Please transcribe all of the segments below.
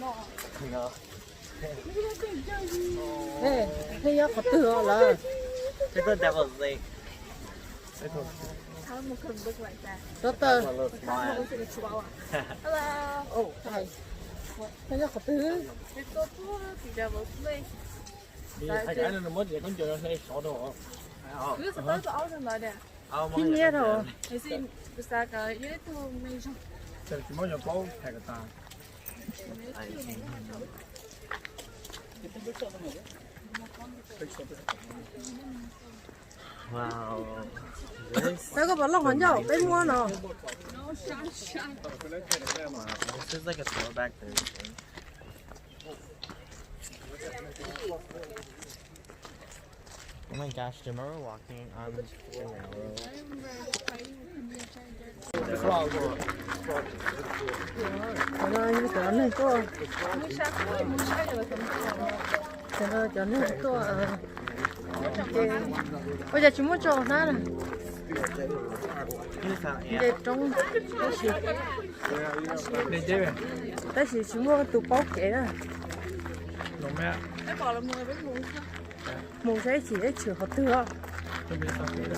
Nó. ê thấy có tựa là Cái tên Devil's Lake. tốt Have tơ a little smile. Hello. ồ thầy thấy có tựa We go to the Devil's Lake. thì thay cái nó mất vậy con chơi nó sẽ xóa đồ Oh. 그래서 나도 아우는 말이야. Oh, 신기해요. 그래서 부사가 유튜브 메이션. chơi chỉ mới giờ có thay cái ta Wow. This, cái bảo lòng hoàn dầu bên mua nó this is like a throwback Thursday. Oh my gosh, do you remember walking on the railroad? nó như cái này có cái nó cho nên có bây giờ chúng muốn cho nó là You found, để yeah. trong đi chơi về cái gì chúng mua tụ bao kể đó nó mẹ Cái bỏ là mùi với mùi. một cái chỉ để chữa họ tựa tôi biết sao cái đó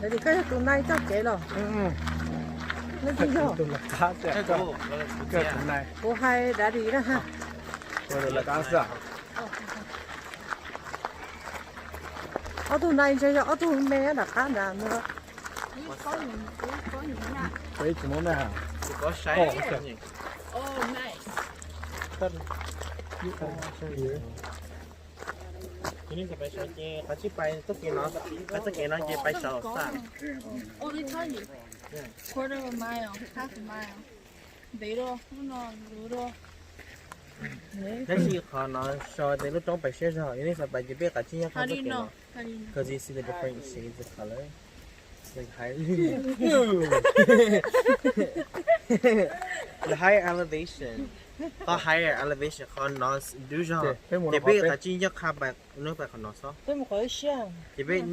để thì cái tụ này chắc kể rồi nó gì rồi tôi là cá Hey, sẽ cool. cái Yeah. này cô hai đã đi đó ha tôi là cá sẽ ở tụ này chơi ở tụ mẹ là cá nào nữa vậy chỉ muốn này Chỉ có shiny. Oh, okay. Oh, nice. tất như con Cái này phải sợ che, phải chỉ bay tất cả nó, phải tất cả nó chỉ bay sợ sao? Oh, they tell you. Quarter of a mile, half a mile. Little, no, little. Nếu như họ nói sợ thì lúc trong bay xe rồi, nên phải bay chỉ biết cả chi nhá How không do tất you cả know? nó. How do you know? Because you see the different shades of color. It's like the higher elevation. Có higher elevation họ nói đủ rồi. cái mùa Chỉ nó biết cả chi nhá khác bạc nước bạc họ nói sao? tôi một cái xem Chỉ biết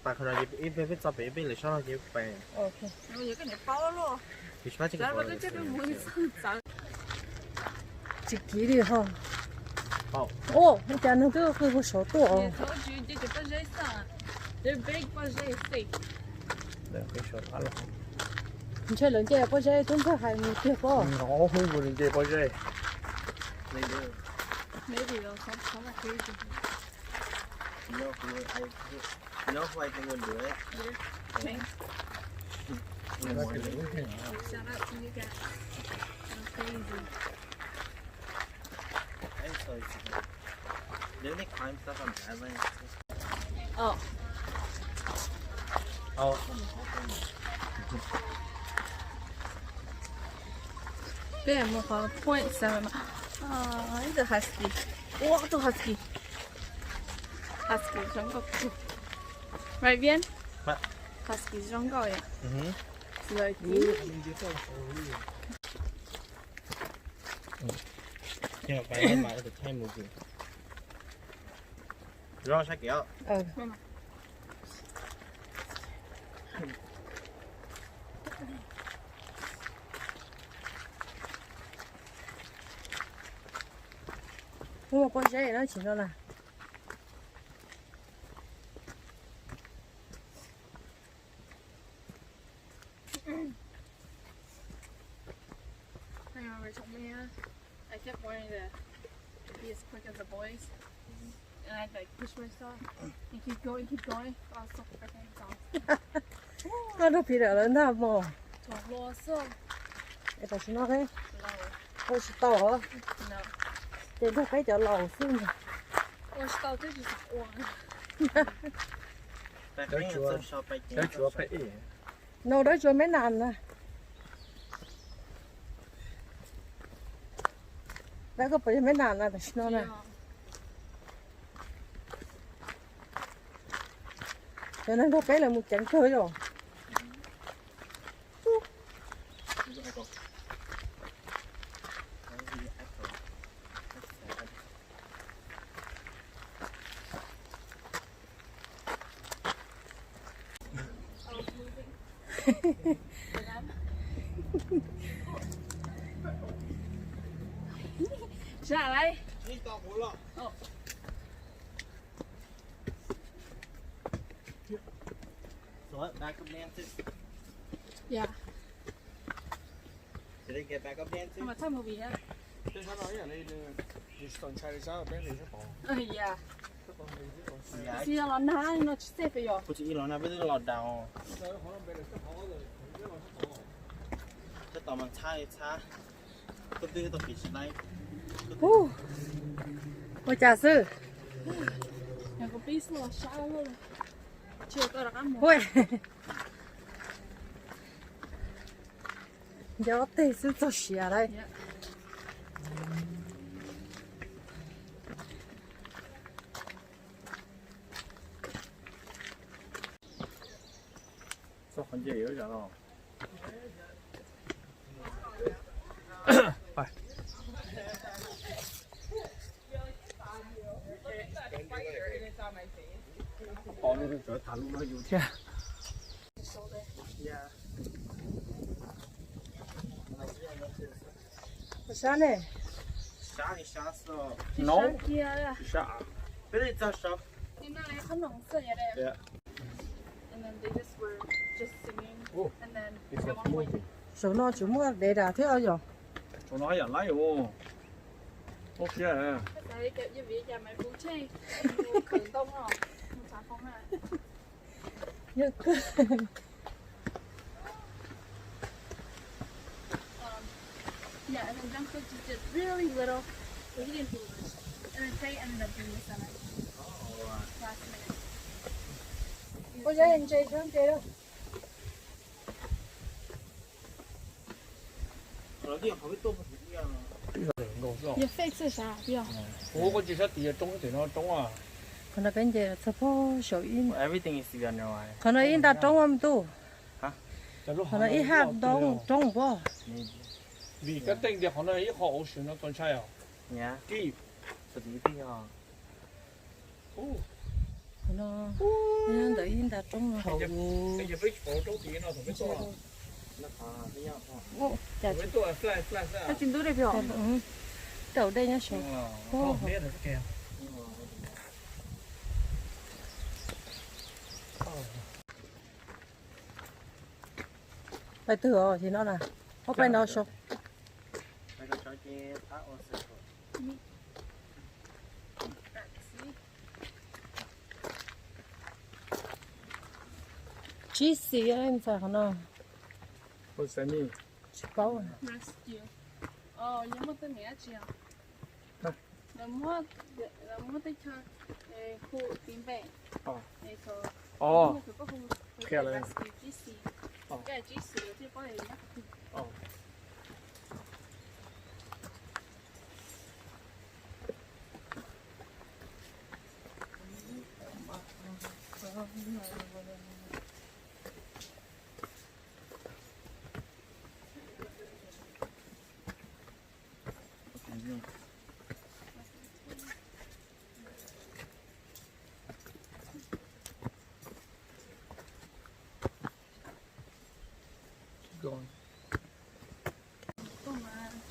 bạc họ nói chỉ biết cho biết là sao nó chỉ bạc. ok 이거 얘가 내 빠울로. Thì sao chỉ có 짧아도 짧은 무슨 장. chỉ kỹ đi ha Ồ. ô nó chả nó cứ cái số tuổi I told you, did you put Jason? They're big, but they thick. để cái số đó là mình chơi lớn chơi có chơi chúng ta hay một tiếc có nó không buồn chơi bao giờ Maybe they'll come crazy. You know who I think would do it? Thanks. nó cái gì Shout out to you guys. That's crazy. I'm so excited. Didn't they climb stuff on islands? Oh. Oh. Bam, một khoảng 0.7 mà. It's a husky. Wow, it's a husky. Husky giống cậu. Right, Viên? What? Husky giống cậu vậy. Rồi Nhưng mà phải mà được thêm một gì. Rồi sao kiểu? nhưng mà con chơi nó chỉ là I remember told me I kept wanting to be as quick as the boys. And I'd like push myself and keep going. I was so freaking exhausted. nó bị đỡ lên nào mà 저 누웠어. cái đó nó cái No. tôi sẽ to No. để nó cái chỗ lầu xuống 와, 진짜 되게 와. Tại cái chúa. sao phải cái chúa phải nó đó cho mấy nàn nè đã có phải mấy nàn nè nó nè cho nên có cái là một trận chơi rồi 下来。你到湖了。哦。So back up dances. Yeah. Did they get back up dancing? How much time will we have? 即係相當於你上砌你手入邊你出房， Yeah. 出房你呢個 Yeah. See you on that. Not safe for you. 好似伊朗那邊都落down。可能俾你出房嗰度，一路出房。這導盲擦一擦，都對都比起來。Ồ, ôi trà sư. Nhà có biết là sao luôn. Chưa có được ăn một. Ôi. Gió tê sư cho xìa đây. Yeah. 做很久有人咯。係。哦，你仲有大陸要聽。Sao này? 啥你啥死了？ No， kia à. 啥？別你咋說？ Thì nó lại không nóng sợ vậy đấy. Yeah. And then they just were just singing. Oh. And then It's at a one point, movie. Số nó chúng mua để đà thế ở rồi. 仲有人嚟喎。OK 啊。 cái kiểu như vậy giờ mày vui chơi. Khởi tông rồi. Một sáng không à. Nhưng cứ Yeah, and then Jungkook just did really little. But he didn't do much. And then Tae ended up doing the center. Last minute. có giấy anh chơi không chơi đâu.我啲人後尾都唔一樣。 Your face 是啥？不要。我個住出地啊，中段咯，中啊。 Còn là bên giờ sắp po sầu in. Everything is together right? Còn là in đã trong âm tu. 就都 Còn là ít hạt đông trong po. 你而家定嘅可能一學好算咯，當差啊。 Yeah. 啲 So do you think哦， Còn là in đã in đã trong rồi. 你入俾火中電咯，同佢多啊， nó khó với nhau không? Ồ, chà 同佢多啊，flash 啊。 Chính tôi đây biểu. ừ. Đầu đây nhá số. 哦，呢一條嘅。 Phải thử rồi thì nó là. Hôm nay nó số. Phải có cho chị tháo ô sơ. Chí xì em phải không nào. 好神秘。 Chỉ bao. Rescue. Nhưng mà tôi nhớ chưa? Hả? Là mua tới cho khu tìm về. Để cho. 哦。 Có khu Kêu lên. rescue GC. Cái GC thì có thể nhắc. 哦。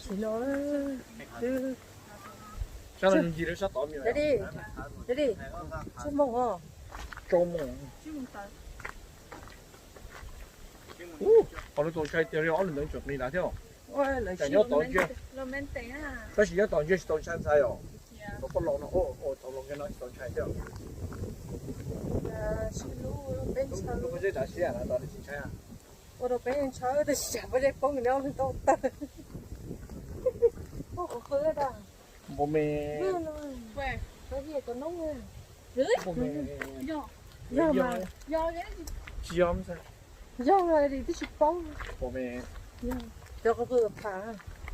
Chỉ nó. Ừ. Sao lần gì đó sắp tỏ miệng. Đây đi. Đây đi. Chứ mong hả? Trông mà. Chứ không tới. Họ nó tàu chạy theo nó lần nữa chụp đi đã theo. Ôi lại Tại chỉ. nhớ tàu chưa? Romantic à.但是一當住當親仔哦， Yeah. 我不落咯，當落嘅啦，當親啫。 Chỉ lú bên 咁 sau. 嗰啲就死人啦，當你前妻啊。 Ôi đồ bên chơi thì chả bao giờ phong nó lên to tơ. Ôi có khơi đó. 冇咩， Where? Cái gì có nóng nha. Really? 冇咩， Do. Do mà. Do cái gì? 知音啫， Do rồi thì tôi chụp bóng. 冇咩， Do có vừa phá.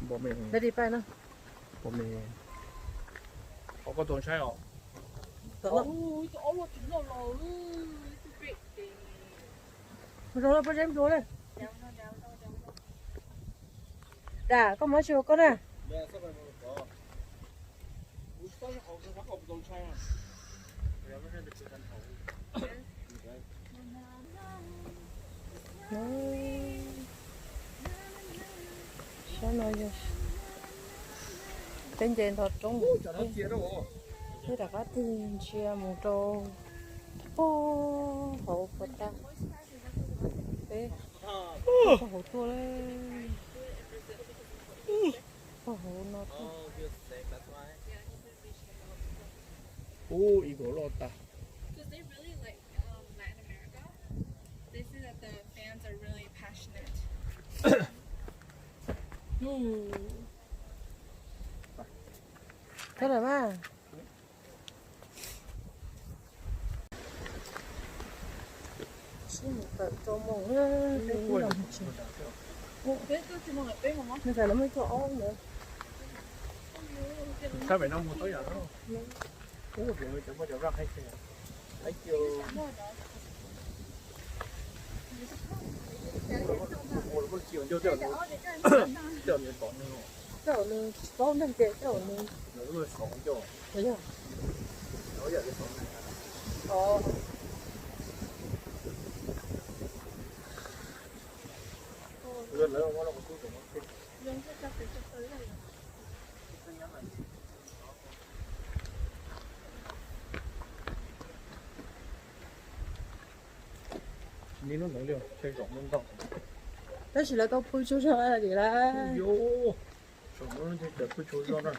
冇咩， Đây đi bay nó. 冇咩。我個當妻哦， Đó nó. Ôi, chỗ lo chuyện lo lo. Great thing. Rồi nó bắt em rồi đây. Down, down, down, down. Đã có mấy chiều con nè. 你係濕咪冇講，我當時我嘅話我唔當妻啊。有咩喺度做緊好？ Sao nói vậy? trên trên thật trống cho nó chia đâu. thế là có tiền chia một trâu ô hổ bật ta thế có hổ tua lên có hổ nó Ô, 이거 올라왔다. Because they really like Latin America. They say that the fans are really passionate. thế là mà xin một tờ cho mồ Ôi. This is the one that big one. bây giờ nó mới cho ôm nữa Sao vậy nó mua tới giờ đó? Ủa, rồi chẳng bao giờ ra hay chưa? Thấy chưa? Ủa, nó chiều cho nó. Cho nó còn nữa. cho nó có nên kệ cho nó Nó còn cho. thấy chưa Nó giờ cái còn. ồ Rồi nữa nó còn cuối cùng.你弄能量，这种能到。 đó chỉ là tao phui cho là gì là 哟，什么人这不求到那儿，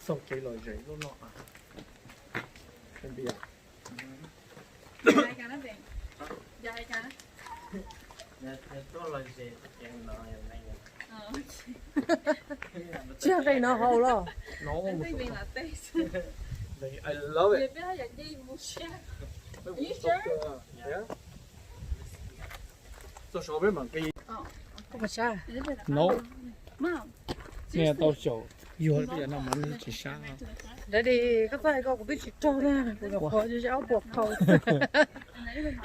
送给了人都那啊，真的呀。 Dài cả nó về. Dài cả. Thầy có lời gì chuyện nọ này chưa cái nó hầu lo nó Anh một thấy số mình là tê. I love it. Biết là đi mua xe. Are you sure? Yeah. 这手边蛮给 không có sao No. Mom. 现在到小，一会儿别那门去杀。 để đi các bạn có biết chỉ cho ra rồi khó cho áo buộc thôi And then even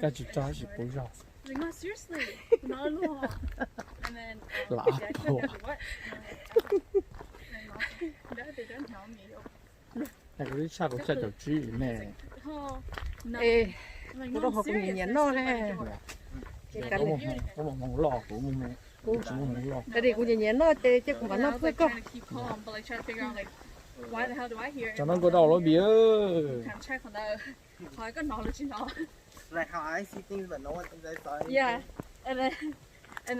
该去扎是不让。 like, no, seriously. Not a law. And then Lạ yeah, I bộ. said, what? And they don't tell me. 那个下个下脚趾呢？ Oh, no. ê I'm like, tôi no, đâu I'm học cùng serious. nhắn There's nó stuff I nè do. cái có cắn một này có một món lò của một chỉ một món lò. để đi cùng nhắn nó chứ chứ không And phải I nó was phơi like cơ trying to keep calm, but like trying to figure out like why the hell do I hear it? Cho nó có đầu nó bía. Can't check on that. I got knowledge and all. like how I see things but no one thinks I saw it. Yeah, and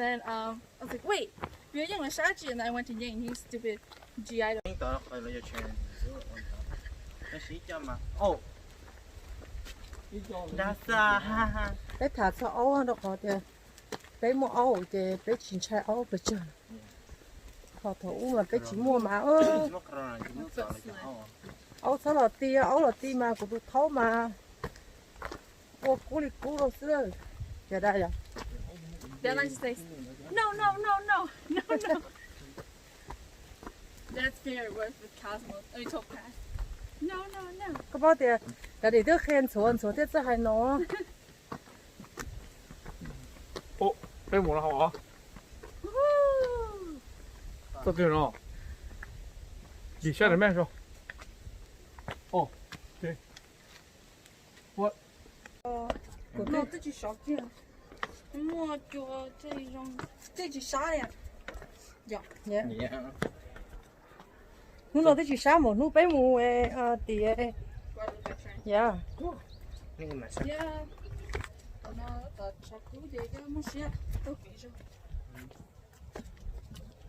then I was like, wait, you're young like Shaji, and then I went to Yang, you stupid GI. Chứng tỏ phải là chuyện nó sĩ cho mà oh đã xa ha ha bé thả cho áo nó có thì bé mua áo thì bé chỉ chạy áo bây giờ họ thủ mà bé chỉ mua mà ơ nó còn là chúng nó là cho áo sao là ti mà của tôi thấu mà ô cú đi cú đâu xưa giờ đây à They're like to say, no, no, no, no, no, no. That's fair worth with Cosmos. I mean, Topaz. No, no, no. có bao tiền là để đứa khen số thế sao hay nó 被摸了好啊， Woo! 这对了。你下点麦说。哦，对。我 No, tự chỉ shop kia. Mua cho tự chỉ shop呀. nhé yeah nó tới chỉ sáng một nó bé mua thì dạ nhưng mà sao Yeah. Nó tao chắc cũng vậy chứ mà xe tao bị rồi.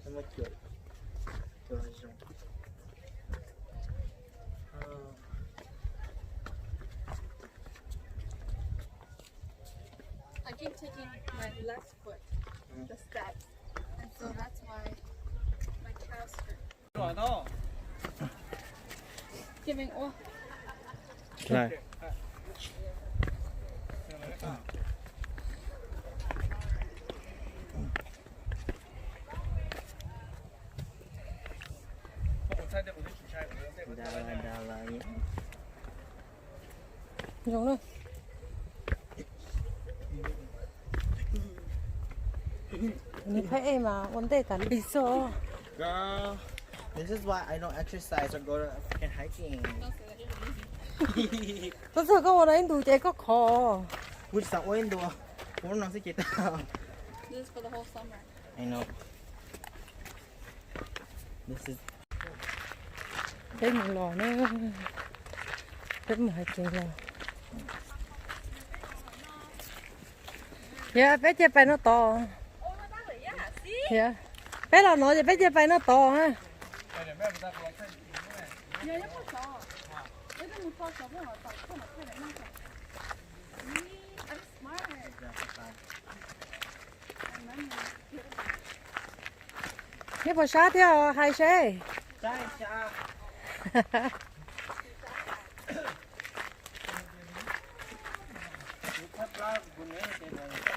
nó mới chửi chửi rồi I keep taking my left foot, the steps, and so that's why my calves hurt. 转到。 Giving off. 来。đà là giống rồi你拍 em mà vấn đề là lý do girl this is why I don't exercise or go to freaking hiking tôi sợ có ở đủ chạy có khó which is what do muốn nó sẽ chết This is for the whole summer. I know this is Thế một lò nữa. Rất mỏi chừng lò. Dạ, bé chơi bay nó to. Dạ. Bé là nói thì bé chơi bay nó to ha. nhớ nhất có sọ cái đó một con sọ với họ tập không mà thay đổi năng lực I'm smart Thế bỏ sát theo hai xe. Trái xa. Thấp lá của nhớ thế này.